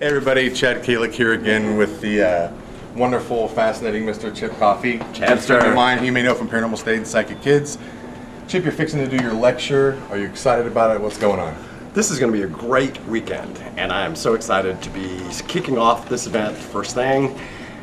Hey everybody, Chad Calek here again with the wonderful, fascinating Mr. Chip Coffey. Chad's friend of mine, you may know from Paranormal State and Psychic Kids. Chip, you're fixing to do your lecture. Are you excited about it? What's going on? This is going to be a great weekend, and I am so excited to be kicking off this event first thing.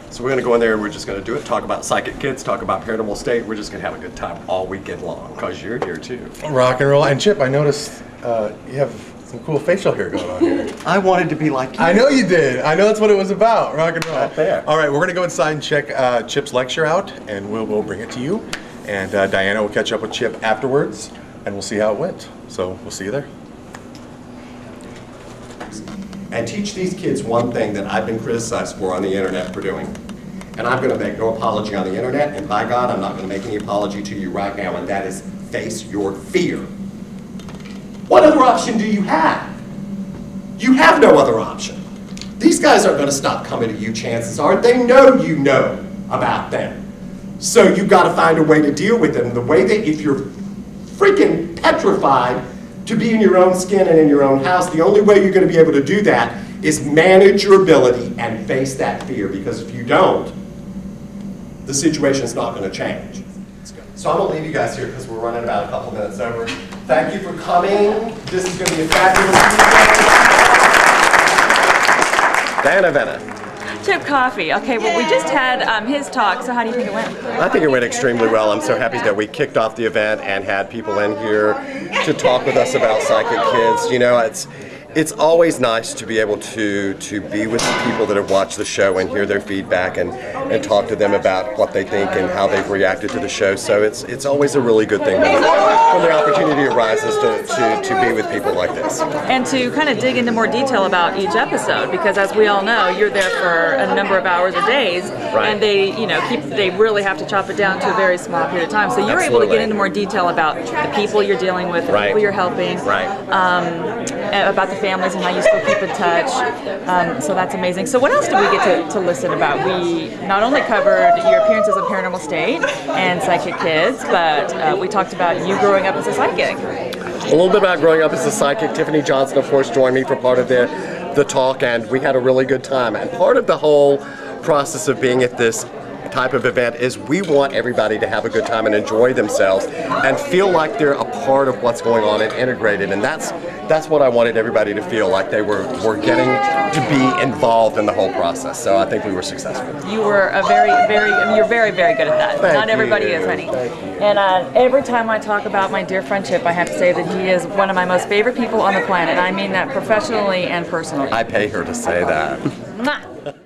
So we're going to go in there and we're just going to do it, talk about Psychic Kids, talk about Paranormal State. We're just going to have a good time all weekend long, because you're here too. Rock and roll. And Chip, I noticed you have some cool facial hair going on here. I wanted to be like you. I know you did. I know that's what it was about, rock and roll. Right there. All right, we're going to go inside and check Chip's lecture out, and we'll bring it to you. And Dianna will catch up with Chip afterwards, and we'll see how it went. So we'll see you there. And teach these kids one thing that I've been criticized for on the internet for doing. And I'm going to make no apology on the internet, and by God, I'm not going to make any apology to you right now, and that is face your fear. What other option do you have? You have no other option. These guys aren't going to stop coming to you, chances are. They know you know about them. So you've got to find a way to deal with them. The way that if you're freaking petrified to be in your own skin and in your own house, the only way you're going to be able to do that is manage your ability and face that fear, because if you don't, the situation's not going to change. So I'm going to leave you guys here because we're running about a couple minutes over. Thank you for coming. This is going to be a fabulous weekend. Avena. Chip Coffey. Okay, well, we just had his talk, so how do you think it went? I think it went extremely well. I'm so happy that we kicked off the event and had people in here to talk with us about Psychic Kids. You know, it's always nice to be able to be with people that have watched the show and hear their feedback and talk to them about what they think and how they've reacted to the show. So it's always a really good thing when the opportunity arises to be with people like this. And to kind of dig into more detail about each episode, because as we all know, you're there for a number of hours or days, right. And they really have to chop it down to a very small period of time. So you're able to get into more detail about the people you're dealing with, the right. people you're helping, right. About the families and how you still keep in touch. So that's amazing. So what else did we get to listen about? We not only covered your appearances on Paranormal State and Psychic Kids, but we talked about you growing up as a psychic. A little bit about growing up as a psychic. Tiffany Johnson, of course, joined me for part of the talk, and we had a really good time. And part of the whole process of being at this type of event is we want everybody to have a good time and enjoy themselves and feel like they're a part of what's going on and integrated, and that's what I wanted everybody to feel like they were getting to be involved in the whole process. So I think we were successful. You were you're very, very good at that. Not everybody is, honey. And every time I talk about my dear friend Chip, I have to say that he is one of my most favorite people on the planet. I mean that professionally and personally. I pay her to say that. Mwah.